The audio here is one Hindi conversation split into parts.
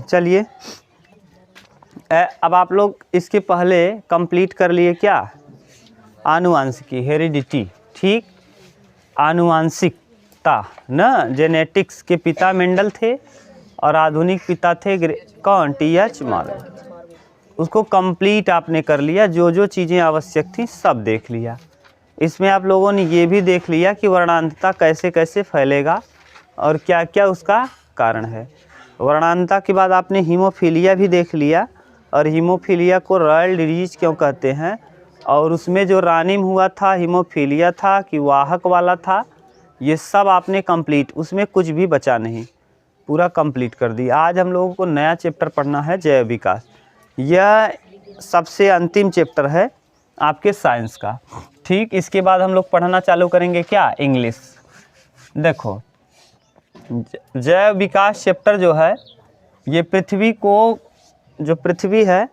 चलिए अब आप लोग इसके पहले कंप्लीट कर लिए क्या, आनुवांशिकी, हेरिडिटी, ठीक, आनुवांशिकता न, जेनेटिक्स के पिता मेंडल थे और आधुनिक पिता थे कौन, टी.एच. मार्विन। उसको कंप्लीट आपने कर लिया, जो जो चीज़ें आवश्यक थी सब देख लिया। इसमें आप लोगों ने ये भी देख लिया कि वर्णांतता कैसे कैसे फैलेगा और क्या क्या उसका कारण है। वर्णांतता के बाद आपने हीमोफीलिया भी देख लिया, और हीमोफीलिया को रॉयल डिजीज क्यों कहते हैं, और उसमें जो रानिम हुआ था हीमोफीलिया था कि वाहक वाला था, ये सब आपने कंप्लीट, उसमें कुछ भी बचा नहीं, पूरा कंप्लीट कर दिया। आज हम लोगों को नया चैप्टर पढ़ना है, जैव विकास। यह सबसे अंतिम चैप्टर है आपके साइंस का, ठीक। इसके बाद हम लोग पढ़ना चालू करेंगे क्या, इंग्लिश। देखो जैव विकास चैप्टर जो है, ये पृथ्वी को, जो पृथ्वी है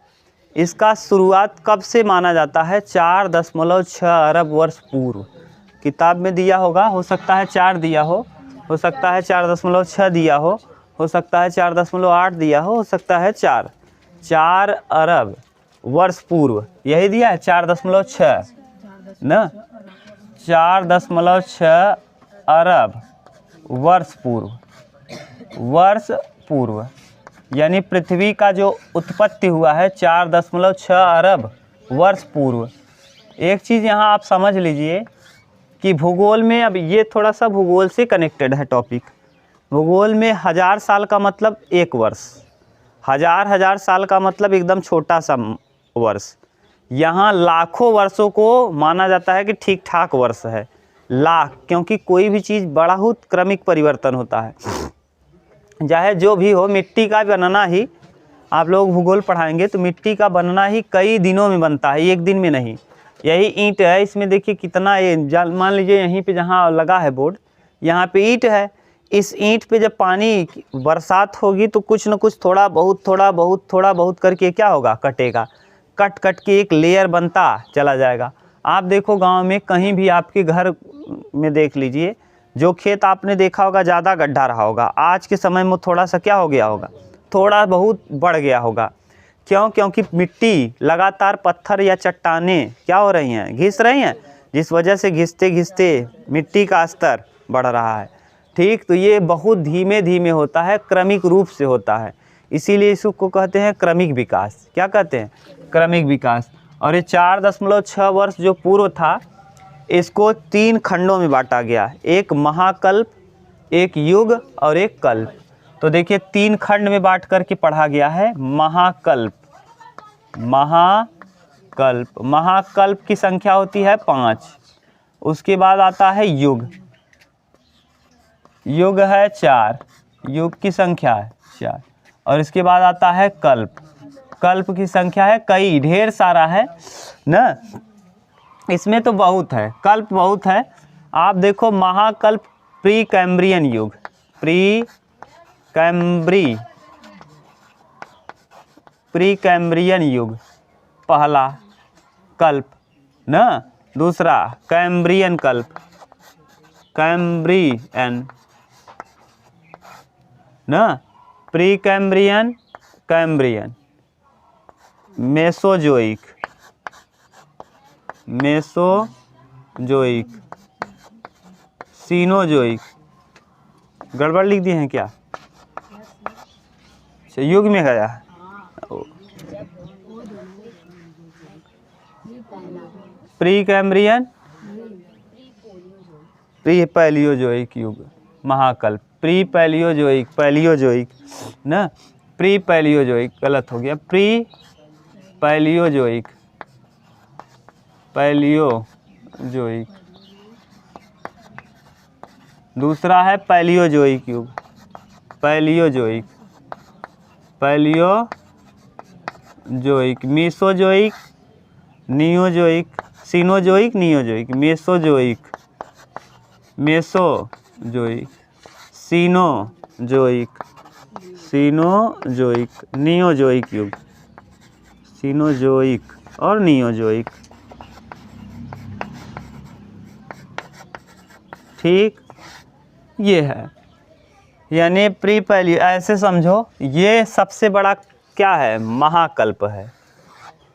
इसका शुरुआत कब से माना जाता है, 4.6 अरब वर्ष पूर्व। किताब में दिया होगा, हो सकता है 4 दिया हो सकता है 4.6 दिया हो सकता है 4.8 दिया हो सकता है 4 अरब वर्ष पूर्व, यही दिया है 4.6 न, 4.6 अरब वर्ष पूर्व, यानी पृथ्वी का जो उत्पत्ति हुआ है 4.6 अरब वर्ष पूर्व। एक चीज़ यहाँ आप समझ लीजिए कि भूगोल में, अब ये थोड़ा सा भूगोल से कनेक्टेड है टॉपिक। भूगोल में 1000 साल का मतलब 1 वर्ष, हजार साल का मतलब एकदम छोटा सा वर्ष। यहाँ लाखों वर्षों को माना जाता है कि ठीक ठाक वर्ष है, लाख, क्योंकि कोई भी चीज़ बहुत क्रमिक परिवर्तन होता है, चाहे जो भी हो। मिट्टी का बनना ही, आप लोग भूगोल पढ़ाएंगे तो मिट्टी का बनना ही कई दिनों में बनता है, एक दिन में नहीं। यही ईंट है, इसमें देखिए कितना, ये मान लीजिए यहीं पे जहाँ लगा है बोर्ड, यहाँ पे ईंट है। इस ईंट पे जब पानी बरसात होगी तो कुछ न कुछ थोड़ा बहुत करके क्या होगा, कटेगा, कट के एक लेयर बनता चला जाएगा। आप देखो गांव में कहीं भी, आपके घर में देख लीजिए, जो खेत आपने देखा होगा ज़्यादा गड्ढा रहा होगा, आज के समय में थोड़ा सा क्या हो गया होगा, थोड़ा बहुत बढ़ गया होगा। क्यों? क्योंकि मिट्टी लगातार, पत्थर या चट्टानें क्या हो रही हैं, घिस रही हैं, जिस वजह से घिसते घिसते मिट्टी का स्तर बढ़ रहा है, ठीक। तो ये बहुत धीमे धीमे होता है, क्रमिक रूप से होता है, इसीलिए इसको कहते हैं क्रमिक विकास। क्या कहते हैं, क्रमिक विकास। और ये 4.6 वर्ष जो पूर्व था, इसको 3 खंडों में बांटा गया, एक महाकल्प, एक युग और एक कल्प। तो देखिए 3 खंड में बांट करके पढ़ा गया है। महाकल्प की संख्या होती है 5। उसके बाद आता है युग है 4, युग की संख्या है 4। और इसके बाद आता है कल्प की संख्या है कई, ढेर सारा है ना, इसमें तो बहुत है, कल्प बहुत है। आप देखो महाकल्प, प्री कैम्ब्रियन युग पहला कल्प ना, दूसरा कैम्ब्रियन कल्प, कैम्ब्रियन ना, प्री कैम्ब्रियन, मेसोजोइक, सीनोजोइक। गड़बड़ लिख दिए हैं क्या? अच्छा, युग में गया, प्री कैम्ब्रियन, प्री पैलियोजोइक युग, महाकल्प, प्री पैलियोजोइक ना, प्री पैलियोजोइक गलत हो गया, प्री पैलियोजोइक, दूसरा है पैलियोजोइक युग, Palaeozoic, Mesozoic, Neozoic, Cenozoic, Neozoic, Mesozoic, Cenozoic, Neozoic युग, सीनोजोइक और नियोजोइक, ठीक, ये है। यानी प्री पैलियो, ऐसे समझो ये सबसे बड़ा क्या है, महाकल्प है।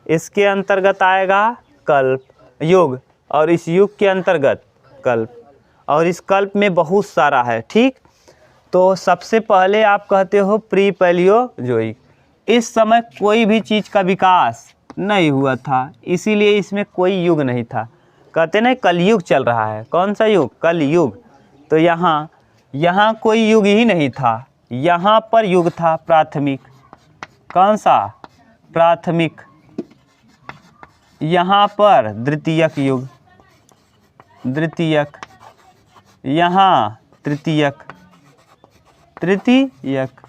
इसके अंतर्गत आएगा कल्प, युग, और इस युग के अंतर्गत कल्प, और इस कल्प में बहुत सारा है। ठीक, तो सबसे पहले आप कहते हो प्री पैलियोजोइक। इस समय कोई भी चीज़ का विकास नहीं हुआ था, इसीलिए इसमें कोई युग नहीं था। कहते ना कलयुग चल रहा है, कौन सा युग, कलयुग। तो यहाँ कोई युग ही नहीं था, यहाँ पर युग था प्राथमिक। कौन सा, प्राथमिक। यहाँ पर द्वितीयक युग, द्वितीयक। यहाँ तृतीयक, तृतीयक।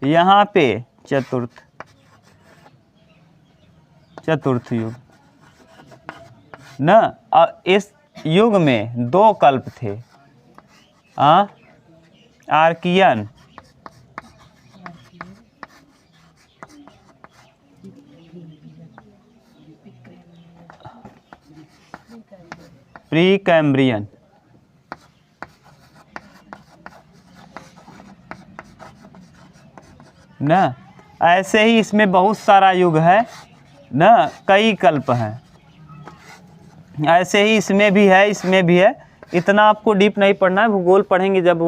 यहाँ पे चतुर्थ, चतुर्थ युग न। इस युग में 2 कल्प थे, आर्कियन, प्री कैम्ब्रियन। न ऐसे ही इसमें बहुत सारा युग है न, कई कल्प हैं। ऐसे ही इसमें भी है, इसमें भी है। इतना आपको डीप नहीं पढ़ना है, भूगोल पढ़ेंगे जब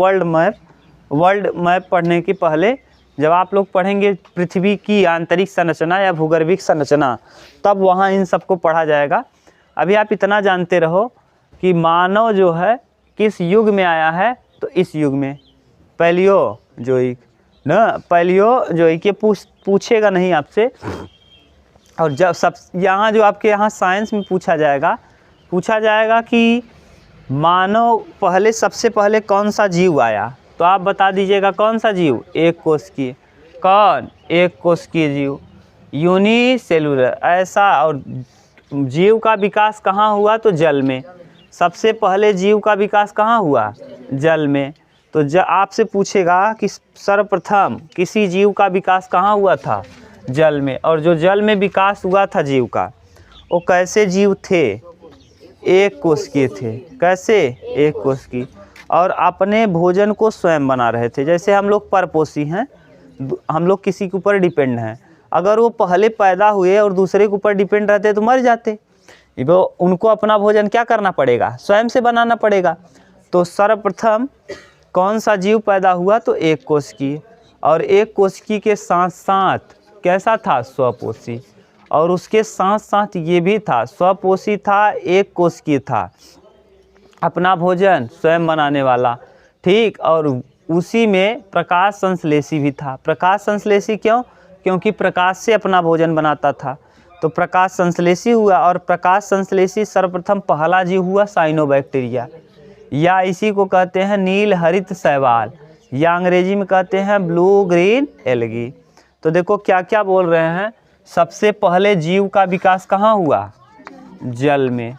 वर्ल्ड मैप पढ़ने के पहले जब आप लोग पढ़ेंगे पृथ्वी की आंतरिक संरचना या भूगर्भिक संरचना, तब वहाँ इन सबको पढ़ा जाएगा। अभी आप इतना जानते रहो कि मानव जो है किस युग में आया है, तो इस युग में पैलियोजोइक न, पैलियोजोइक। ये पूछेगा नहीं आपसे। और जब सब यहाँ जो आपके यहाँ साइंस में पूछा जाएगा कि मानव पहले, सबसे पहले कौन सा जीव आया, तो आप बता दीजिएगा कौन सा जीव, एक कोशिकीय। कौन, एक कोशिकीय जीव, यूनिसेलुलर। ऐसा, और जीव का विकास कहाँ हुआ, तो जल में। सबसे पहले जीव का विकास कहाँ हुआ, जल में। तो आपसे पूछेगा कि सर्वप्रथम किसी जीव का विकास कहाँ हुआ था, जल में। और जो जल में विकास हुआ था जीव का, वो कैसे जीव थे, एक कोशिकीय थे। कैसे, एक कोशिकीय। और अपने भोजन को स्वयं बना रहे थे। जैसे हम लोग परपोषी हैं, हम लोग किसी के ऊपर डिपेंड हैं। अगर वो पहले पैदा हुए और दूसरे के ऊपर डिपेंड रहते तो मर जाते। वो उनको अपना भोजन क्या करना पड़ेगा, स्वयं से बनाना पड़ेगा। तो सर्वप्रथम कौन सा जीव पैदा हुआ, तो एक कोशिकीय। और एक कोशिकीय के साथ साथ कैसा था, स्वपोषी। और उसके साथ साथ ये भी था, स्वपोषी था, एक कोशिकीय था, अपना भोजन स्वयं बनाने वाला। ठीक, और उसी में प्रकाश संश्लेषी भी था। प्रकाश संश्लेषी क्यों, क्योंकि प्रकाश से अपना भोजन बनाता था, तो प्रकाश संश्लेषी हुआ। और प्रकाश संश्लेषी सर्वप्रथम पहला जीव हुआ साइनोबैक्टीरिया, या इसी को कहते हैं नील हरित शैवाल, या अंग्रेजी में कहते हैं ब्लू ग्रीन एल्गी। तो देखो क्या क्या बोल रहे हैं। सबसे पहले जीव का विकास कहाँ हुआ, जल में।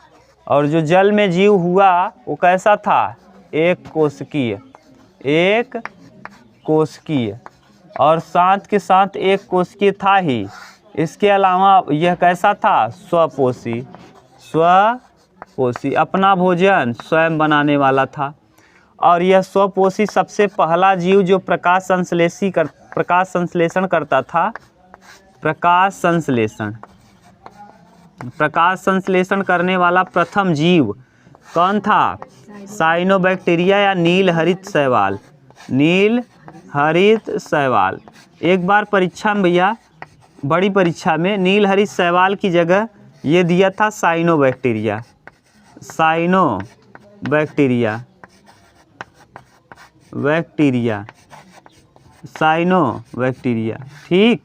और जो जल में जीव हुआ वो कैसा था, एक कोशिकीय, एक कोशिकीय। और साथ के साथ एक कोशिकीय था ही, इसके अलावा यह कैसा था, स्वपोषी, स्वपोषी, अपना भोजन स्वयं बनाने वाला था। और यह स्वपोषी सबसे पहला जीव जो प्रकाश संश्लेषण करता था। प्रकाश संश्लेषण करने वाला प्रथम जीव कौन था, साइनोबैक्टीरिया या नील हरित शैवाल, नील हरित शैवाल। एक बार परीक्षा में भैया, बड़ी परीक्षा में नील हरित शैवाल की जगह ये दिया था साइनोबैक्टीरिया, साइनोबैक्टीरिया, साइनोबैक्टीरिया। ठीक,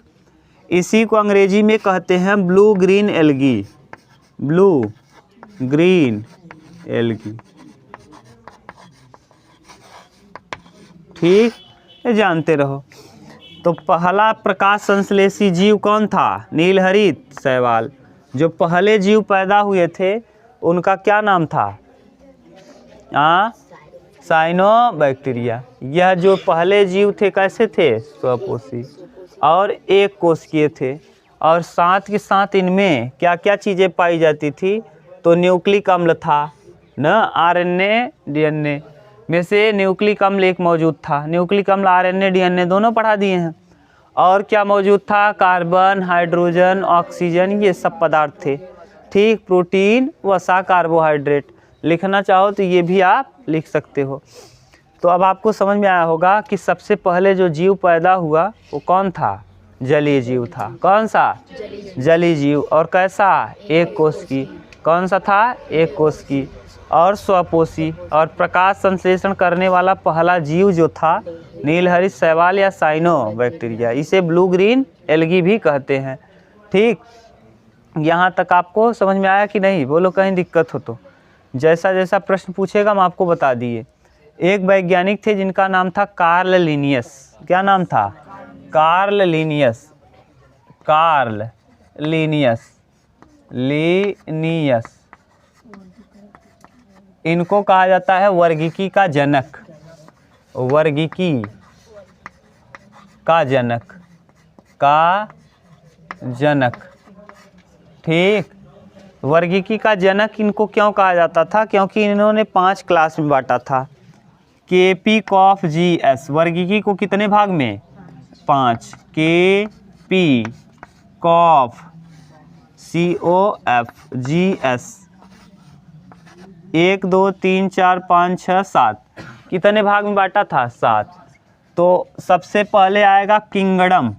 इसी को अंग्रेजी में कहते हैं blue green algae, blue green algae. ठीक, ये जानते रहो। तो पहला प्रकाश संश्लेषी जीव कौन था, नील हरित शैवाल। जो पहले जीव पैदा हुए थे उनका क्या नाम था, साइनोबैक्टीरिया। यह जो पहले जीव थे कैसे थे, स्वपोषी और एक कोशिकीय थे। और साथ के साथ इनमें क्या क्या चीज़ें पाई जाती थी, तो न्यूक्लिक अम्ल था न, आरएनए डीएनए। में से न्यूक्लिक अम्ल एक मौजूद था। न्यूक्लिक अम्ल RNA DNA दोनों पढ़ा दिए हैं। और क्या मौजूद था? कार्बन, हाइड्रोजन, ऑक्सीजन, ये सब पदार्थ थे। ठीक, प्रोटीन, वसा, कार्बोहाइड्रेट। लिखना चाहो तो ये भी आप लिख सकते हो। तो अब आपको समझ में आया होगा कि सबसे पहले जो जीव पैदा हुआ वो कौन था? जलीय जीव था। कौन सा? जलीय जीव। और कैसा? एक कोश की। कौन सा था? एक कोश की। और स्वपोषी। और प्रकाश संश्लेषण करने वाला पहला जीव जो था नीलहरित शैवाल या साइनोबैक्टीरिया, इसे ब्लू ग्रीन एल्गी भी कहते हैं। ठीक, यहाँ तक आपको समझ में आया कि नहीं? बोलो कहीं दिक्कत हो तो। जैसा जैसा प्रश्न पूछेगा हम आपको बता दिए। एक वैज्ञानिक थे जिनका नाम था कार्ल लिनियस। क्या नाम था? Karl Linnaeus. Karl Linnaeus. Linnaeus, इनको कहा जाता है वर्गीकी का जनक। वर्गीकी का जनक। का जनक। ठीक, वर्गीकी का जनक इनको क्यों कहा जाता था? क्योंकि इन्होंने 5 क्लास में बांटा था। KP कॉफ GS, वर्गीकी को कितने भाग में? 5। KP कॉफ COF GS 1 2 3 4 5 6 7, कितने भाग में बांटा था? 7। तो सबसे पहले आएगा किंगडम।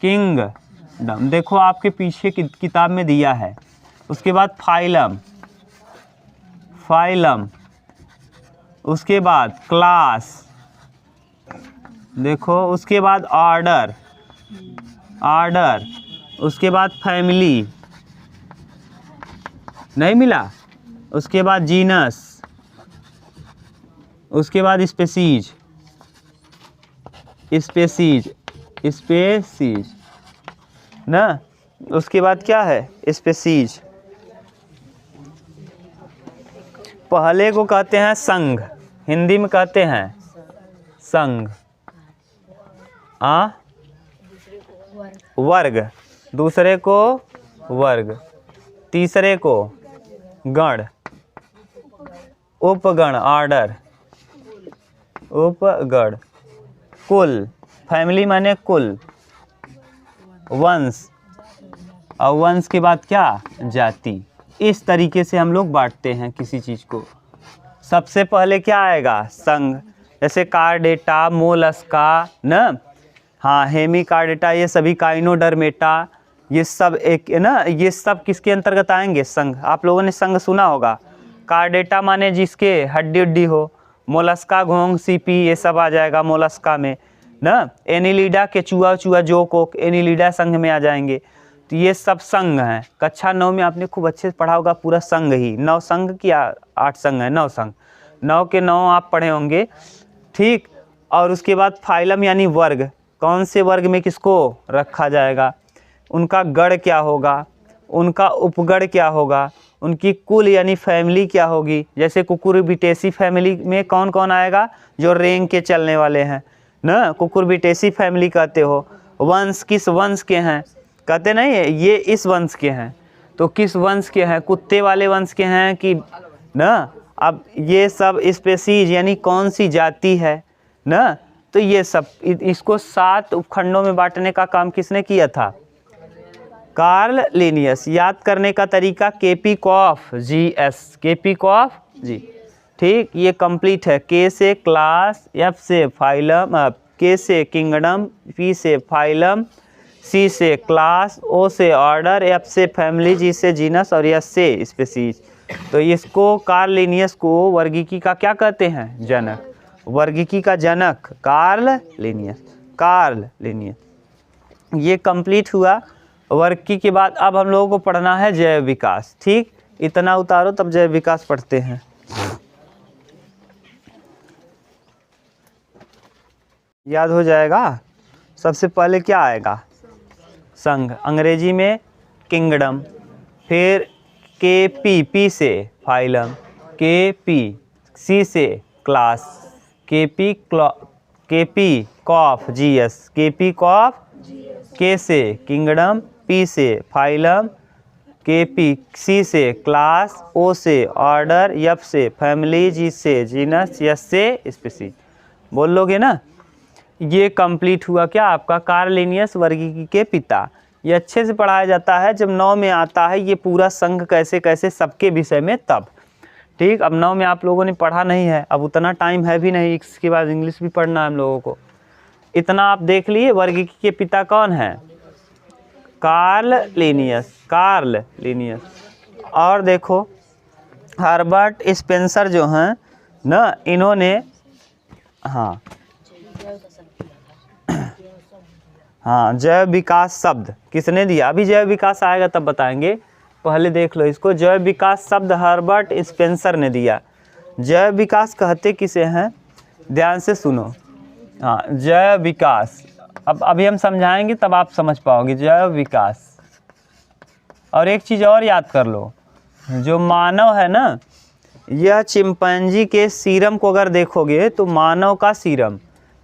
किंगडम देखो आपके पीछे किताब में दिया है। उसके बाद फाइलम। फाइलम। उसके बाद क्लास, देखो। उसके बाद ऑर्डर। ऑर्डर। उसके बाद फैमिली, नहीं मिला। उसके बाद जीनस। उसके बाद स्पेसीज। स्पेसीज। स्पेसीज ना। उसके बाद क्या है? स्पेसीज। पहले को कहते हैं संघ, हिंदी में कहते हैं संघ। वर्ग। दूसरे को वर्ग। तीसरे को गण। उपगण, ऑर्डर। उपगण। कुल, फैमिली माने कुल। वंश, और वंश के बाद क्या? जाति। इस तरीके से हम लोग बांटते हैं किसी चीज़ को। सबसे पहले क्या आएगा? संघ। जैसे कार्डेटा, मोलस्का न, हाँ, हेमिकार्डेटा, ये सभी काइनोडर्मेटा, ये सब एक ना, ये सब किसके अंतर्गत आएंगे? संघ। आप लोगों ने संघ सुना होगा। कार्डेटा माने जिसके हड्डी उड्डी हो। मोलस्का, घोंघ, सीपी, ये सब आ जाएगा मोलस्का में ना। एनिलिडा, केचुआ, चूहा, जोक, एनिलिडा संघ में आ जाएंगे। तो ये सब संघ हैं। कक्षा 9 में आपने खूब अच्छे से पढ़ा होगा पूरा संघ ही। 9 संघ की 8 संघ है, 9 संघ। 9 के 9 आप पढ़े होंगे। ठीक, और उसके बाद फाइलम यानी वर्ग। कौन से वर्ग में किसको रखा जाएगा? उनका गण क्या होगा? उनका उपगण क्या होगा? उनकी कुल यानी फैमिली क्या होगी? जैसे कुकुरबिटेसी फैमिली में कौन कौन आएगा? जो रेंग के चलने वाले हैं ना, कुकुरबिटेसी फैमिली कहते हो। वंश, किस वंश के हैं? कहते नहीं है ये इस वंश के हैं। तो किस वंश के हैं? कुत्ते वाले वंश के हैं कि ना। अब ये सब स्पेसीज यानी कौन सी जाति है ना। तो ये सब, इसको 7 उपखंडों में बांटने का काम किसने किया था? Karl Linnaeus. याद करने का तरीका KP कॉफ GS। KP कॉफ जी। ठीक, ये कंप्लीट है। K से क्लास, F से फाइलम, K से किंगडम, P से फाइलम, C से क्लास, O से ऑर्डर, F से फैमिली, G से जीनस और S से स्पीसीज। तो इसको कार्ल लिनियस को वर्गीकी का क्या कहते हैं? जनक। वर्गीकी का जनक कार्ल लिनियस। Karl Linnaeus. ये कंप्लीट हुआ वर्गीकी के बाद। अब हम लोगों को पढ़ना है जैव विकास। ठीक, इतना उतारो तब जैव विकास पढ़ते हैं। याद हो जाएगा। सबसे पहले क्या आएगा? संघ। अंग्रेजी में किंगडम। फिर KP, P से फाइलम, KP, C से क्लास, KP कॉफ GS, KP कॉफ, K से किंगडम, P से फाइलम, के पी, सी से क्लास, ओ से ऑर्डर, एफ से फैमिली, जी से जीनस, एस से स्पीसीज। बोल लोगे ना। ये कंप्लीट हुआ क्या आपका कार्ल लिनियस वर्गीकी के पिता। ये अच्छे से पढ़ाया जाता है जब 9 में आता है ये पूरा संघ कैसे कैसे सबके विषय में तब। ठीक, अब 9 में आप लोगों ने पढ़ा नहीं है, अब उतना टाइम है भी नहीं, इसके बाद इंग्लिश भी पढ़ना है हम लोगों को। इतना आप देख लिए वर्गीकी के पिता कौन है, कार्ल लिनियस, कार्ल लिनियस। और देखो हर्बर्ट स्पेंसर जो हैं ना, इन्होंने हाँ जैव विकास शब्द किसने दिया, अभी जैव विकास आएगा तब बताएंगे, पहले देख लो इसको। जैव विकास शब्द हर्बर्ट स्पेंसर ने दिया। जैव विकास कहते किसे हैं, ध्यान से सुनो। हाँ जैव विकास, अब अभी हम समझाएंगे तब आप समझ पाओगे जैव विकास। और एक चीज़ और याद कर लो, जो मानव है ना, यह चिंपैंजी के सीरम को अगर देखोगे तो मानव का सीरम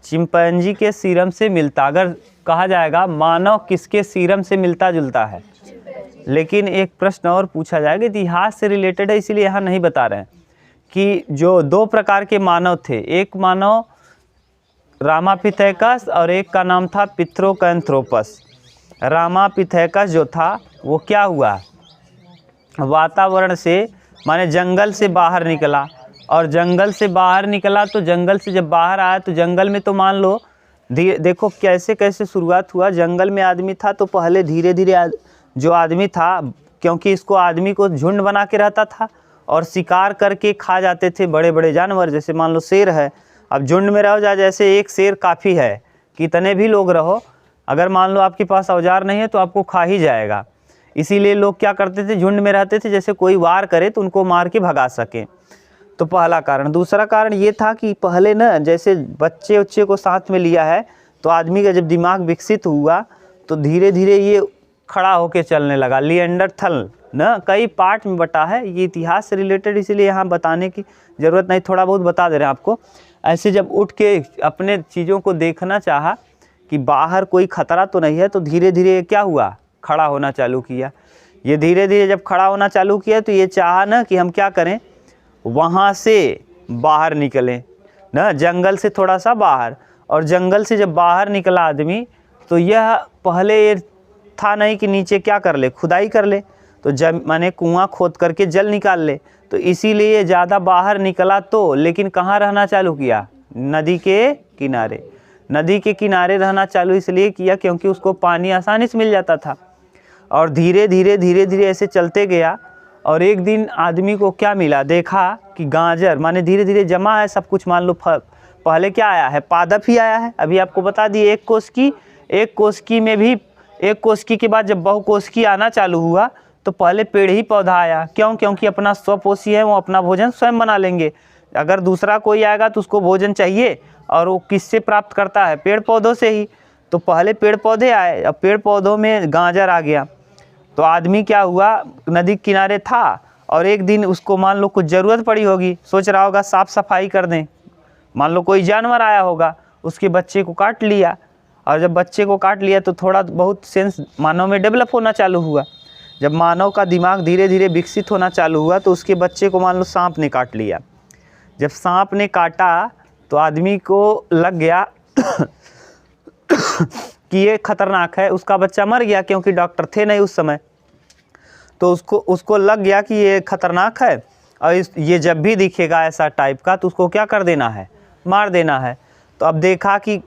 चिंपैंजी के सीरम से मिलता, अगर कहा जाएगा मानव किसके सीरम से मिलता जुलता है। लेकिन एक प्रश्न और पूछा जाएगा, इतिहास से रिलेटेड है इसलिए यहाँ नहीं बता रहे हैं, कि जो 2 प्रकार के मानव थे, एक मानव रामापिथेकस और एक का नाम था पिथ्रोकैंथ्रोपस। रामापिथेकस जो था वो क्या हुआ, वातावरण से माने जंगल से बाहर निकला, और जंगल से बाहर निकला तो जंगल से जब बाहर आया तो जंगल में तो मान लो देखो कैसे कैसे शुरुआत हुआ। जंगल में आदमी था तो पहले धीरे धीरे जो आदमी था, क्योंकि इसको आदमी को झुंड बना के रहता था और शिकार करके खा जाते थे बड़े बड़े जानवर, जैसे मान लो शेर है, अब झुंड में रहो जाए, जैसे एक शेर काफ़ी है, कितने भी लोग रहो, अगर मान लो आपके पास औजार नहीं है तो आपको खा ही जाएगा। इसीलिए लोग क्या करते थे, झुंड में रहते थे, जैसे कोई वार करे तो उनको मार के भगा सकें। तो पहला कारण। दूसरा कारण ये था कि पहले ना जैसे बच्चे उच्चे को साथ में लिया है तो आदमी का जब दिमाग विकसित हुआ तो धीरे धीरे ये खड़ा होके चलने लगा। लिएंडरथल ना कई पार्ट में बटा है, ये इतिहास से रिलेटेड इसलिए यहाँ बताने की ज़रूरत नहीं, थोड़ा बहुत बता दे रहे हैं आपको। ऐसे जब उठ के अपने चीज़ों को देखना चाहा कि बाहर कोई ख़तरा तो नहीं है, तो धीरे धीरे क्या हुआ, खड़ा होना चालू किया। ये धीरे धीरे जब खड़ा होना चालू किया तो ये चाहा ना कि हम क्या करें, वहाँ से बाहर निकलें ना, जंगल से थोड़ा सा बाहर। और जंगल से जब बाहर निकला आदमी तो यह पहले ये था नहीं कि नीचे क्या कर ले, खुदाई कर ले, तो माने कुआं खोद करके जल निकाल ले। तो इसीलिए ज़्यादा बाहर निकला तो, लेकिन कहाँ रहना चालू किया, नदी के किनारे। नदी के किनारे रहना चालू इसलिए किया क्योंकि उसको पानी आसानी से मिल जाता था। और धीरे धीरे ऐसे चलते गया और एक दिन आदमी को क्या मिला, देखा कि गाजर माने धीरे धीरे जमा है सब कुछ। मान लो पहले क्या आया है, पादप ही आया है, अभी आपको बता दिए एक कोशिकी में भी, एक कोशिकी के बाद जब बहुकोशिकी आना चालू हुआ तो पहले पेड़ ही पौधा आया। क्यों, क्योंकि अपना स्वपोषी है, वो अपना भोजन स्वयं बना लेंगे। अगर दूसरा कोई आएगा तो उसको भोजन चाहिए, और वो किससे प्राप्त करता है, पेड़ पौधों से ही। तो पहले पेड़ पौधे आए, अब पेड़ पौधों में गाजर आ गया। तो आदमी क्या हुआ, नदी किनारे था और एक दिन उसको मान लो कुछ ज़रूरत पड़ी होगी, सोच रहा होगा साफ़ सफाई कर दें, मान लो कोई जानवर आया होगा, उसके बच्चे को काट लिया। और जब बच्चे को काट लिया तो थोड़ा बहुत सेंस मानव में डेवलप होना चालू हुआ। जब मानव का दिमाग धीरे धीरे विकसित होना चालू हुआ तो उसके बच्चे को मान लो सांप ने काट लिया। जब सांप ने काटा तो आदमी को लग गया कि ये खतरनाक है, उसका बच्चा मर गया क्योंकि डॉक्टर थे नहीं उस समय। तो उसको लग गया कि ये खतरनाक है और ये जब भी दिखेगा ऐसा टाइप का तो उसको क्या कर देना है, मार देना है। तो अब देखा कि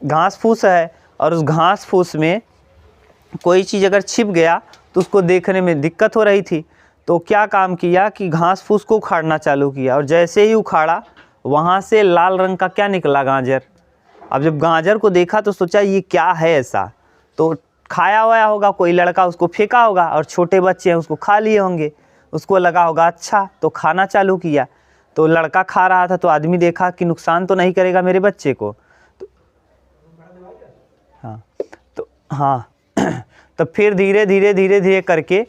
घास फूस है और उस घास फूस में कोई चीज़ अगर छिप गया तो उसको देखने में दिक्कत हो रही थी। तो क्या काम किया कि घास फूस को उखाड़ना चालू किया, और जैसे ही उखाड़ा वहाँ से लाल रंग का क्या निकला, गाजर। अब जब गाजर को देखा तो सोचा ये क्या है ऐसा, तो खाया हुआ होगा कोई लड़का, उसको फेंका होगा और छोटे बच्चे हैं उसको खा लिए होंगे, उसको लगा होगा अच्छा, तो खाना चालू किया। तो लड़का खा रहा था तो आदमी देखा कि नुकसान तो नहीं करेगा मेरे बच्चे को, तो फिर धीरे धीरे करके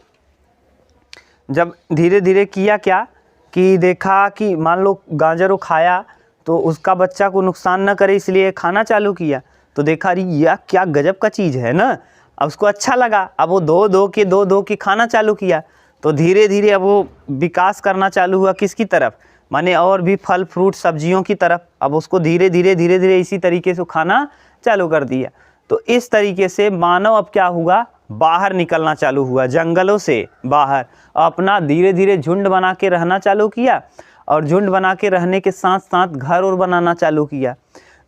जब धीरे धीरे किया क्या कि देखा कि मान लो गाजर को खाया तो उसका बच्चा को नुकसान न करे इसलिए खाना चालू किया। तो देखा अरे यह क्या गजब का चीज़ है ना, अब उसको अच्छा लगा, अब वो दो दो के खाना चालू किया। तो धीरे धीरे अब वो विकास करना चालू हुआ किसकी तरफ, माने और भी फल फ्रूट सब्जियों की तरफ। अब उसको धीरे धीरे इसी तरीके से खाना चालू कर दिया। तो इस तरीके से मानव अब क्या हुआ, बाहर निकलना चालू हुआ, जंगलों से बाहर अपना धीरे धीरे झुंड बना के रहना चालू किया। और झुंड बना के रहने के साथ साथ घर और बनाना चालू किया।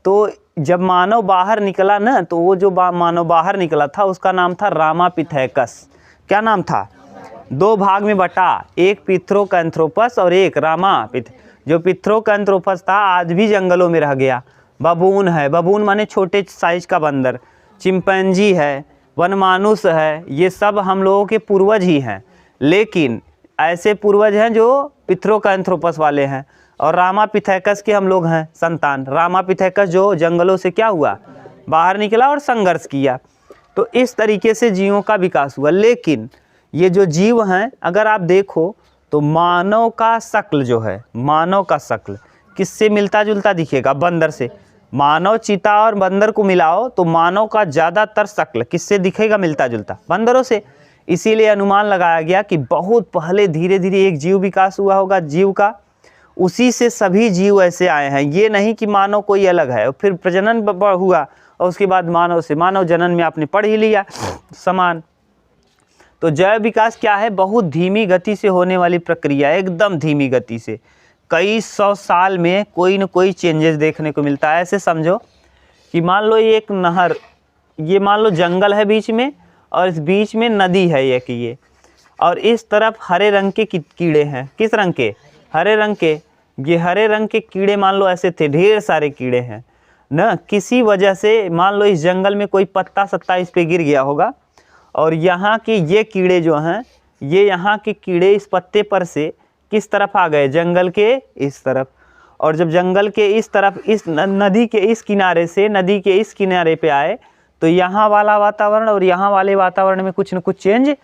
तो जब मानव बाहर निकला ना, तो वो जो मानव बाहर निकला था उसका नाम था रामापिथेकस। क्या नाम था, 2 भाग में बटा, एक पिथेरोकैंथ्रोपस और एक रामापिथ। जो पिथेरोकैंथ्रोपस था आज भी जंगलों में रह गया। बबून है, बबून माने छोटे साइज का बंदर, चिंपैंजी है, वनमानुष है, ये सब हम लोगों के पूर्वज ही हैं। लेकिन ऐसे पूर्वज हैं जो पिथेरोकैंथ्रोपस वाले हैं, और रामापिथेकस के हम लोग हैं संतान। रामापिथेकस जो जंगलों से क्या हुआ, बाहर निकला और संघर्ष किया। तो इस तरीके से जीवों का विकास हुआ। लेकिन ये जो जीव हैं, अगर आप देखो तो मानव का शक्ल जो है, मानव का शक्ल किससे मिलता जुलता दिखेगा, बंदर से। मानव चीता और बंदर को मिलाओ तो मानव का ज़्यादातर शक्ल किससे दिखेगा, मिलता जुलता, बंदरों से। इसीलिए अनुमान लगाया गया कि बहुत पहले धीरे धीरे एक जीव विकास हुआ होगा जीव का, उसी से सभी जीव ऐसे आए हैं। ये नहीं कि मानव कोई अलग है, फिर प्रजनन हुआ और उसके बाद मानव से मानव जनन में आपने पढ़ ही लिया समान। तो जैव विकास क्या है, बहुत धीमी गति से होने वाली प्रक्रिया, एकदम धीमी गति से। कई 100 साल में कोई न कोई चेंजेस देखने को मिलता है। ऐसे समझो कि मान लो ये एक नहर, ये मान लो जंगल है बीच में, और इस बीच में नदी है एक ये, और इस तरफ हरे रंग के कीड़े हैं। किस रंग के, हरे रंग के। ये हरे रंग के कीड़े मान लो ऐसे थे, ढेर सारे कीड़े हैं ना। किसी वजह से मान लो इस जंगल में कोई पत्ता सत्ता इस पे गिर गया होगा, और यहाँ के ये कीड़े जो हैं, ये यहाँ के कीड़े इस पत्ते पर से किस तरफ आ गए, जंगल के इस तरफ। और जब जंगल के इस तरफ, इस नदी के इस किनारे से नदी के इस किनारे पे आए, तो यहाँ वाला वातावरण और यहाँ वाले वातावरण में कुछ न कुछ चेंज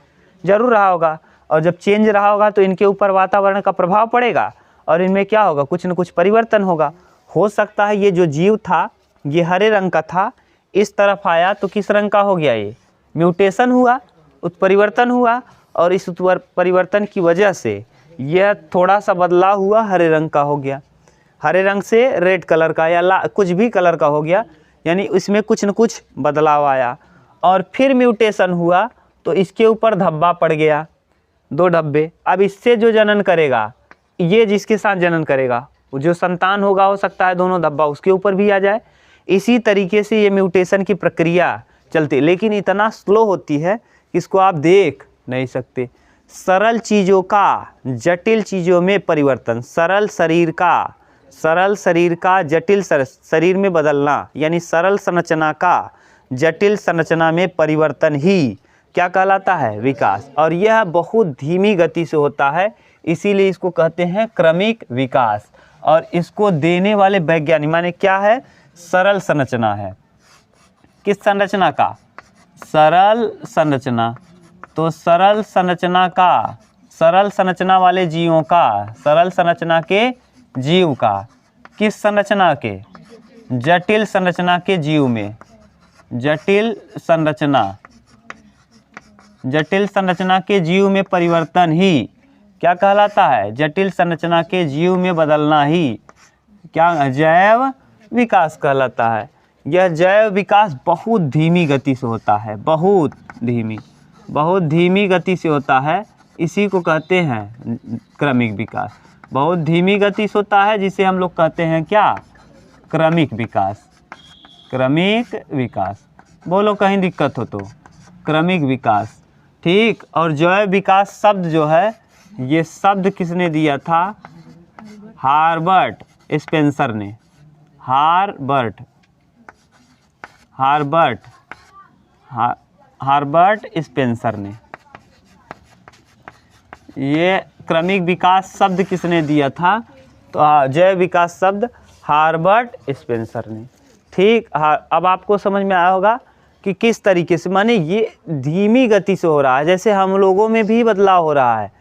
जरूर रहा होगा। और जब चेंज रहा होगा तो इनके ऊपर वातावरण का प्रभाव पड़ेगा, और इनमें क्या होगा, कुछ न कुछ परिवर्तन होगा। हो सकता है ये जो जीव था ये हरे रंग का था, इस तरफ आया तो किस रंग का हो गया, ये म्यूटेशन हुआ, उत्परिवर्तन हुआ, और इस परिवर्तन की वजह से यह थोड़ा सा बदलाव हुआ, हरे रंग का हो गया। हरे रंग से रेड कलर का या कुछ भी कलर का हो गया, यानी इसमें कुछ न कुछ बदलाव आया। और फिर म्यूटेशन हुआ तो इसके ऊपर धब्बा पड़ गया, 2 धब्बे। अब इससे जो जनन करेगा, ये जिसके साथ जनन करेगा, जो संतान होगा, हो सकता है दोनों धब्बा उसके ऊपर भी आ जाए। इसी तरीके से ये म्यूटेशन की प्रक्रिया चलती, लेकिन इतना स्लो होती है कि इसको आप देख नहीं सकते। सरल चीज़ों का जटिल चीज़ों में परिवर्तन, सरल शरीर का जटिल शरीर में बदलना, यानी सरल संरचना का जटिल संरचना में परिवर्तन ही क्या कहलाता है, विकास। और यह बहुत धीमी गति से होता है, इसीलिए इसको कहते हैं क्रमिक विकास। और इसको देने वाले वैज्ञानिक माने क्या है, सरल संरचना है। किस संरचना का, सरल संरचना। तो सरल संरचना का, सरल संरचना वाले जीवों का, सरल संरचना के जीव का, किस संरचना के, जटिल संरचना के जीव में, जटिल संरचना के जीव में परिवर्तन ही क्या कहलाता है, जटिल संरचना के जीव में बदलना ही क्या, जैव विकास कहलाता है। यह जैव विकास बहुत धीमी गति से होता है, बहुत धीमी गति से होता है, इसी को कहते हैं क्रमिक विकास। बहुत धीमी गति से होता है, जिसे हम लोग कहते हैं क्या, क्रमिक विकास। क्रमिक विकास, बोलो कहीं दिक्कत हो तो, क्रमिक विकास, ठीक। और जैव विकास शब्द जो है, ये शब्द किसने दिया था, हार्बर्ट स्पेंसर ने। हार्बर्ट स्पेंसर ने ये क्रमिक विकास शब्द किसने दिया था, तो जैव विकास शब्द हार्बर्ट स्पेंसर ने, ठीक। अब आपको समझ में आया होगा कि किस तरीके से, माने ये धीमी गति से हो रहा है। जैसे हम लोगों में भी बदलाव हो रहा है,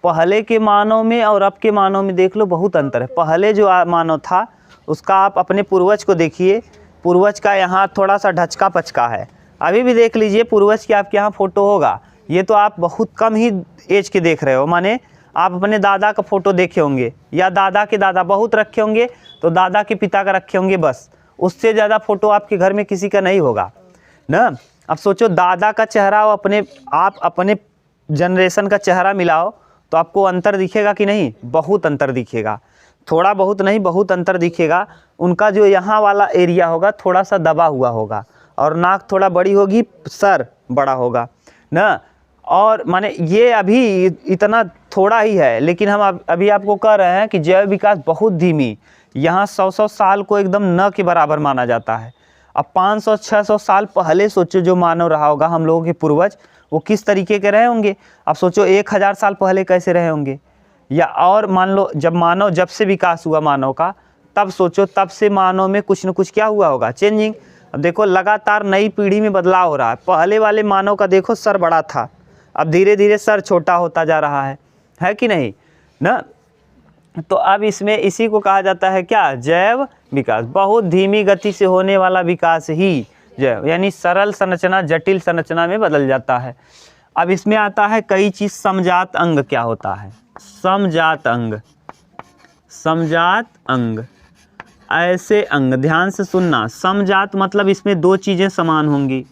पहले के मानव में और अब के मानव में देख लो बहुत अंतर है। पहले जो मानव था उसका आप अपने पूर्वज को देखिए, पूर्वज का यहाँ थोड़ा सा ढचका पचका है, अभी भी देख लीजिए पूर्वज की आपके यहाँ फ़ोटो होगा, ये तो आप बहुत कम ही एज के देख रहे हो, माने आप अपने दादा का फ़ोटो देखे होंगे या दादा के दादा बहुत रखे होंगे तो दादा के पिता का रखे होंगे, बस उससे ज़्यादा फ़ोटो आपके घर में किसी का नहीं होगा ना। अब सोचो दादा का चेहरा और आप अपने जनरेशन का चेहरा मिलाओ तो आपको अंतर दिखेगा कि नहीं? बहुत अंतर दिखेगा, थोड़ा बहुत नहीं बहुत अंतर दिखेगा। उनका जो यहाँ वाला एरिया होगा थोड़ा सा दबा हुआ होगा और नाक थोड़ा बड़ी होगी, सर बड़ा होगा ना। और माने ये अभी इतना थोड़ा ही है, लेकिन हम अभी आपको कह रहे हैं कि जैव विकास बहुत धीमी, यहाँ 100 साल को एकदम न के बराबर माना जाता है। अब 500-600 साल पहले सोचो जो मानव रहा होगा, हम लोगों के पूर्वज, वो किस तरीके के रहे होंगे। अब सोचो 1000 साल पहले कैसे रहे होंगे, या और मान लो जब से विकास हुआ मानव का, तब सोचो तब से मानव में कुछ न कुछ क्या हुआ होगा, चेंजिंग। अब देखो लगातार नई पीढ़ी में बदलाव हो रहा है। पहले वाले मानव का देखो सर बड़ा था, अब धीरे धीरे सर छोटा होता जा रहा है कि नहीं ना। तो अब इसमें इसी को कहा जाता है क्या, जैव विकास। बहुत धीमी गति से होने वाला विकास ही जैव, यानी सरल संरचना जटिल संरचना में बदल जाता है। अब इसमें आता है कई चीज़। समजात अंग क्या होता है? समजात अंग, समजात अंग ऐसे अंग, ध्यान से सुनना। समजात मतलब इसमें दो चीज़ें समान होंगी,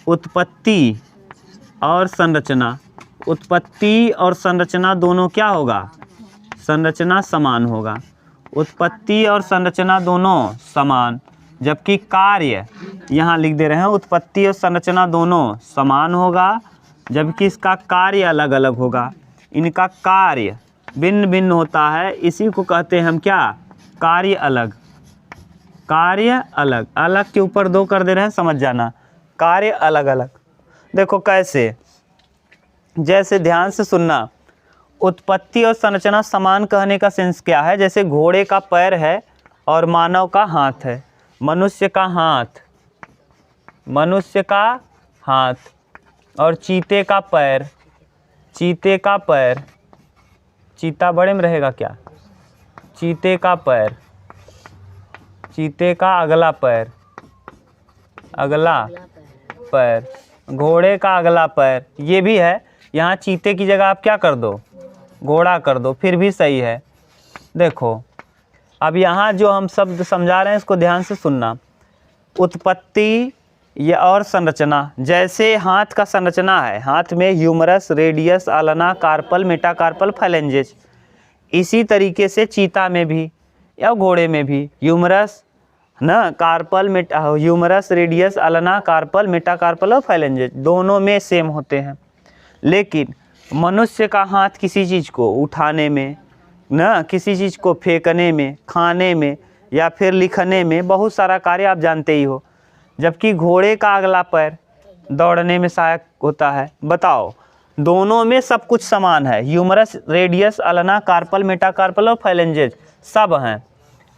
उत्पत्ति और संरचना। उत्पत्ति और संरचना दोनों क्या होगा, संरचना समान होगा। उत्पत्ति और संरचना दोनों समान, जबकि कार्य यहाँ लिख दे रहे हैं, उत्पत्ति और संरचना दोनों समान होगा, जबकि इसका कार्य अलग अलग होगा। इनका कार्य भिन्न भिन्न होता है, इसी को कहते हैं हम क्या, कार्य अलग। कार्य अलग, अलग के ऊपर दो कर दे रहे हैं, समझ जाना। कार्य अलग अलग देखो कैसे, जैसे ध्यान से सुनना। उत्पत्ति और संरचना समान कहने का सेंस क्या है, जैसे घोड़े का पैर है और मानव का हाथ है। मनुष्य का हाथ, मनुष्य का हाथ और चीते का पैर, चीते का पैर, चीता बड़े में रहेगा क्या, चीते का पैर, चीते का अगला पैर, अगला पैर, घोड़े का अगला पैर, ये भी है। यहाँ चीते की जगह आप क्या कर दो, घोड़ा कर दो, फिर भी सही है। देखो अब यहाँ जो हम शब्द समझा रहे हैं इसको ध्यान से सुनना। उत्पत्ति या और संरचना, जैसे हाथ का संरचना है, हाथ में ह्यूमरस, रेडियस, आलना, कार्पल, मेटाकार्पल, फाइलेंजेस। इसी तरीके से चीता में भी या घोड़े में भी ह्यूमरस ना, कार्पल, ह्यूमरस, रेडियस, आलना, कार्पल, मेटाकार्पल और फाइलेंजेस दोनों में सेम होते हैं। लेकिन मनुष्य का हाथ किसी चीज़ को उठाने में ना, किसी चीज़ को फेंकने में, खाने में या फिर लिखने में, बहुत सारा कार्य आप जानते ही हो, जबकि घोड़े का अगला पैर दौड़ने में सहायक होता है। बताओ दोनों में सब कुछ समान है, ह्यूमरस, रेडियस, आलना, कार्पल, मेटाकार्पल और फाइलेंजेस सब हैं।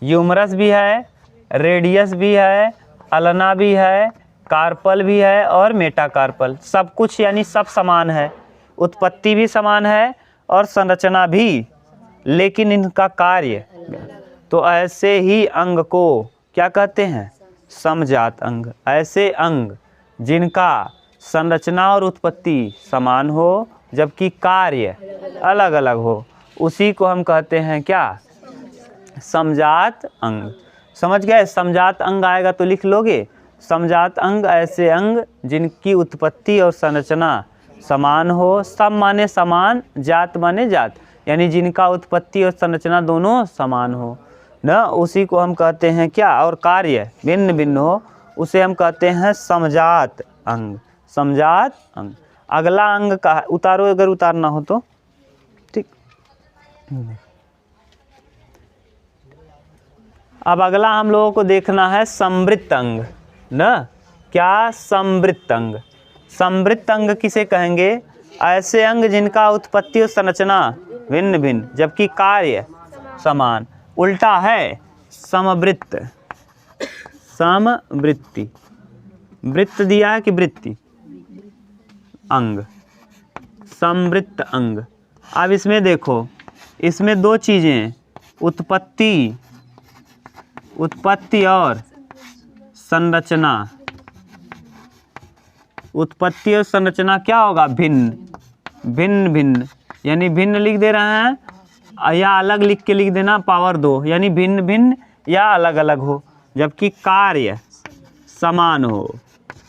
ह्यूमरस भी है, रेडियस भी है, आलना भी है, कार्पल भी है और मेटाकार्पल, सब कुछ यानी सब समान है। उत्पत्ति भी समान है और संरचना भी, लेकिन इनका कार्य, तो ऐसे ही अंग को क्या कहते हैं, समजात अंग। ऐसे अंग जिनका संरचना और उत्पत्ति समान हो जबकि कार्य अलग अलग हो, उसी को हम कहते हैं क्या, समजात अंग। समझ गए? समजात अंग आएगा तो लिख लोगे। समजात अंग ऐसे अंग जिनकी उत्पत्ति और संरचना समान हो। सम माने समान, जात माने जात, यानी जिनका उत्पत्ति और संरचना दोनों समान हो ना, उसी को हम कहते हैं क्या, और कार्य भिन्न भिन्न हो, उसे हम कहते हैं समजात अंग। समजात अंग। अगला अंग का उतारो, अगर उतारना हो तो ठीक। अब अगला हम लोगों को देखना है समवृत्त अंग ना। क्या, समवृत्त अंग। समवृत्त अंग किसे कहेंगे, ऐसे अंग जिनका उत्पत्ति और संरचना भिन्न भिन्न जबकि कार्य समान। उल्टा है समवृत्त, समवृत्ति, वृत्त दिया है कि वृत्ति, अंग, समवृत्त अंग। अब इसमें देखो, इसमें दो चीज़ें, उत्पत्ति, उत्पत्ति और संरचना, उत्पत्ति और संरचना क्या होगा, भिन्न, भिन्न भिन्न, यानी भिन्न लिख दे रहे हैं या अलग लिख के लिख देना पावर 2, यानी भिन्न भिन्न या अलग अलग हो। जबकि कार्य समान हो,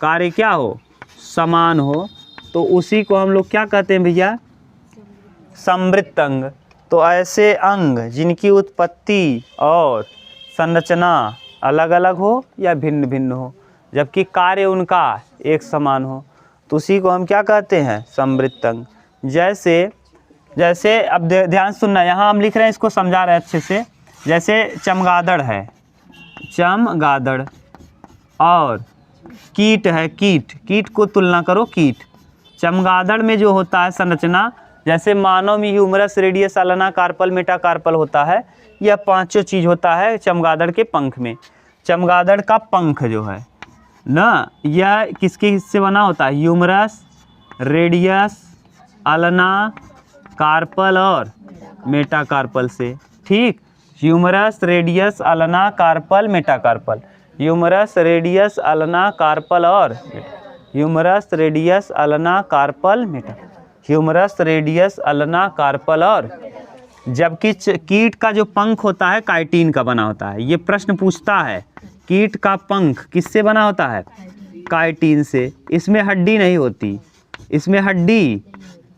कार्य क्या हो, समान हो, तो उसी को हम लोग क्या कहते हैं भैया, समृद्ध अंग। तो ऐसे अंग जिनकी उत्पत्ति और संरचना अलग अलग हो या भिन्न भिन्न हो, जबकि कार्य उनका एक समान हो, तो उसी को हम क्या कहते हैं, समृद्ध अंग। जैसे अब ध्यान सुनना, यहाँ हम लिख रहे हैं, इसको समझा रहे हैं अच्छे से। जैसे चमगादड़ है, चमगादड़, और कीट है, कीट को तुलना करो, कीट। चमगादड़ में जो होता है संरचना, जैसे मानव में humerus, radius, ulna, carpal, metacarpal होता है, यह पांचों चीज़ होता है चमगादड़ के पंख में। चमगादड़ का पंख जो है ना, यह किसके हिस्से बना होता है, ह्यूमरस, रेडियस, अलाना, कार्पल और मेटाकार्पल से। ठीक, humerus, radius, ulna, carpal, metacarpal, humerus, radius, ulna, carpal और humerus, radius, ulna, carpal, meta, humerus, radius, ulna, carpal और। जबकि कीट का जो पंख होता है काइटिन का बना होता है। ये प्रश्न पूछता है, कीट का पंख किससे बना होता है, काइटिन से। इसमें हड्डी नहीं होती, इसमें हड्डी,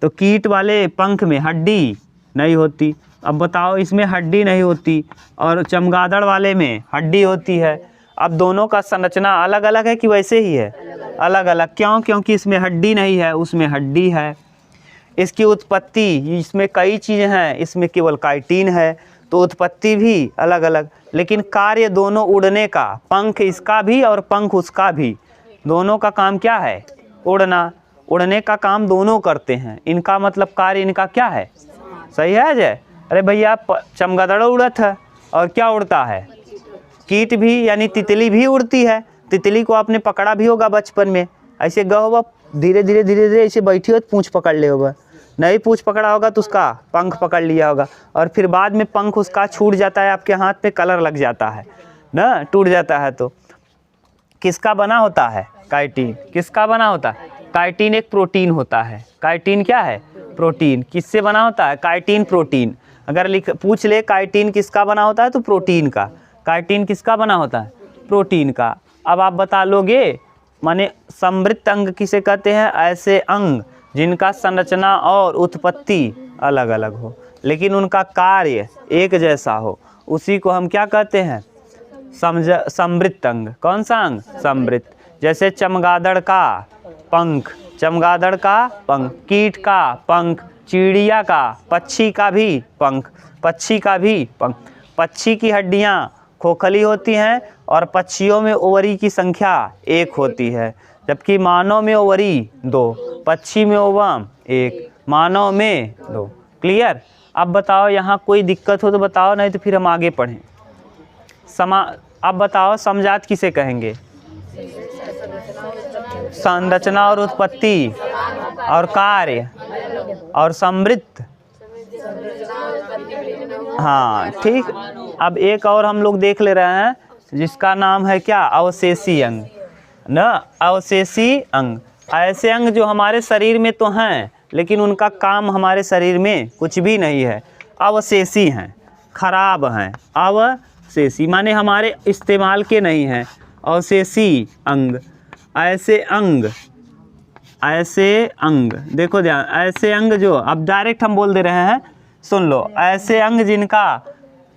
तो कीट वाले पंख में हड्डी नहीं होती। अब बताओ, इसमें हड्डी नहीं होती और चमगादड़ वाले में हड्डी होती है। अब दोनों का संरचना अलग अलग है कि वैसे ही है, अलग अलग। क्यों? क्योंकि इसमें हड्डी नहीं है, उसमें हड्डी है। इसकी उत्पत्ति, इसमें कई चीज़ें हैं, इसमें केवल काइटिन है, तो उत्पत्ति भी अलग अलग। लेकिन कार्य दोनों उड़ने का, पंख इसका भी और पंख उसका भी, दोनों का काम क्या है, उड़ना। उड़ने का काम दोनों करते हैं। इनका मतलब कार्य इनका क्या है, सही है अजय? अरे भैया, चमगादड़ उड़त है और क्या उड़ता है, कीट भी, यानी तितली भी उड़ती है। तितली को आपने पकड़ा भी होगा बचपन में, ऐसे गए धीरे धीरे धीरे धीरे ऐसे बैठी हो तो पूँछ पकड़ ले होगा, नहीं पूँछ पकड़ा होगा तो उसका पंख पकड़ लिया होगा, और फिर बाद में पंख उसका छूट जाता है, आपके हाथ पे कलर लग जाता है ना, टूट जाता है। तो किसका बना होता है, काइटिन। किसका बना होता है, काइटिन एक प्रोटीन होता है। काइटिन क्या है, प्रोटीन। किससे बना होता है, काइटिन प्रोटीन। अगर पूछ ले काइटिन किसका बना होता है तो प्रोटीन का। काइटिन किसका बना होता है, प्रोटीन का। अब आप बता लोगे, माने समृद्ध अंग किसे कहते हैं, ऐसे अंग जिनका संरचना और उत्पत्ति अलग अलग हो लेकिन उनका कार्य एक जैसा हो, उसी को हम क्या कहते हैं, समृद्ध अंग। कौन सा अंग, समृद्ध। जैसे चमगादड़ का पंख, चमगादड़ का पंख, कीट का पंख, चिड़िया का, पक्षी का भी पंख, पक्षी का भी पंख। पक्षी की हड्डियाँ खोखली होती हैं और पक्षियों में ओवरी की संख्या 1 होती है, जबकि मानव में ओवरी 2, पक्षी में ओवम 1, मानव में 2। क्लियर? अब बताओ यहाँ कोई दिक्कत हो तो बताओ, नहीं तो फिर हम आगे पढ़ें। अब बताओ समजात किसे कहेंगे, संरचना और उत्पत्ति और कार्य और समृद्ध। हाँ ठीक। अब एक और हम लोग देख ले रहे हैं जिसका नाम है क्या, अवशेषी अंग न। अवशेषी अंग ऐसे अंग जो हमारे शरीर में तो हैं लेकिन उनका काम हमारे शरीर में कुछ भी नहीं है, अवशेषी हैं, खराब हैं। अवशेषी माने हमारे इस्तेमाल के नहीं हैं। अवशेषी अंग, ऐसे अंग, ऐसे अंग, देखो ध्यान, ऐसे अंग जो, अब डायरेक्ट हम बोल दे रहे हैं, सुन लो। ऐसे अंग जिनका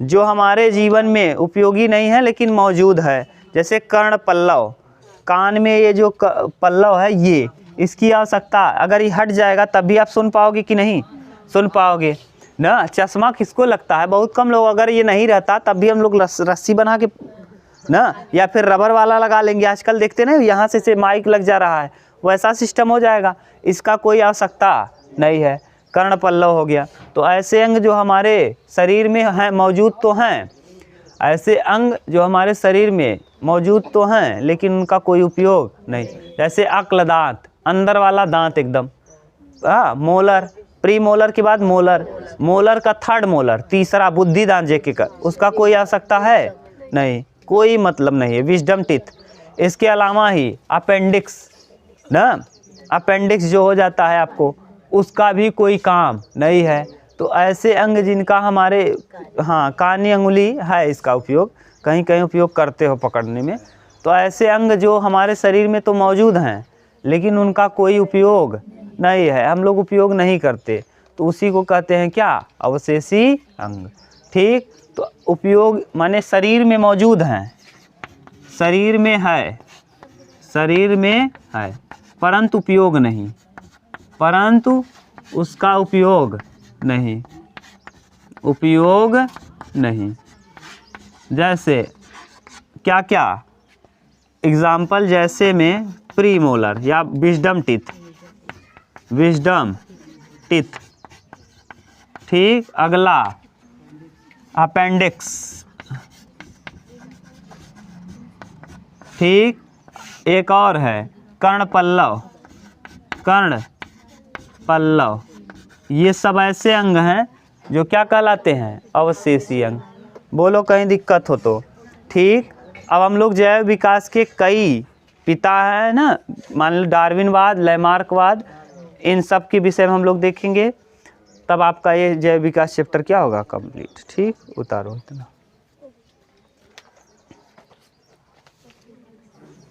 जो हमारे जीवन में उपयोगी नहीं है लेकिन मौजूद है, जैसे कर्ण पल्लव, कान में ये जो पल्लव है, ये इसकी आवश्यकता, अगर ये हट जाएगा तब भी आप सुन पाओगे कि नहीं सुन पाओगे ना। चश्मा किसको लगता है, बहुत कम लोग। अगर ये नहीं रहता तब भी हम लोग रस्सी बना के ना, या फिर रबर वाला लगा लेंगे। आजकल देखते ना, यहाँ से माइक लग जा रहा है, वैसा सिस्टम हो जाएगा। इसका कोई आवश्यकता नहीं है। कर्ण पल्लव हो गया। तो ऐसे अंग जो हमारे शरीर में हैं, मौजूद तो हैं, ऐसे अंग जो हमारे शरीर में मौजूद तो हैं लेकिन उनका कोई उपयोग नहीं। जैसे अक्ल दांत, अंदर वाला दांत एकदम, मोलर, प्री मोलर के बाद मोलर, मोलर का थर्ड मोलर, तीसरा बुद्धि दांत जेके का, उसका कोई आवश्यकता है नहीं, कोई मतलब नहीं है। विजडम टीथ, इसके अलावा ही अपेंडिक्स ना, अपेंडिक्स जो हो जाता है आपको, उसका भी कोई काम नहीं है। तो ऐसे अंग जिनका हमारे, हाँ, कानी अंगुली है इसका उपयोग, कहीं कहीं उपयोग करते हो पकड़ने में। तो ऐसे अंग जो हमारे शरीर में तो मौजूद हैं लेकिन उनका कोई उपयोग नहीं है, हम लोग उपयोग नहीं करते, तो उसी को कहते हैं क्या, अवशेषी अंग। ठीक, तो उपयोग माने शरीर में मौजूद हैं, शरीर में है, शरीर में है परंतु उपयोग नहीं, परंतु उसका उपयोग नहीं, उपयोग नहीं। जैसे क्या क्या एग्जाम्पल, जैसे में प्रीमोलर या विजडम टीथ, विजडम टीथ। ठीक, अगला अपेंडिक्स। ठीक, एक और है कर्ण पल्लव, कर्ण पल्लव। ये सब ऐसे अंग हैं जो क्या कहलाते हैं, अवशेषी अंग। बोलो कहीं दिक्कत हो तो। ठीक, अब हम लोग जैव विकास के कई पिता हैं ना, मान लो डार्विनवाद, लैमार्कवाद, इन सब के विषय में हम लोग देखेंगे, तब आपका ये जैव विकास चैप्टर क्या होगा, कंप्लीट। ठीक, उतारो इतना।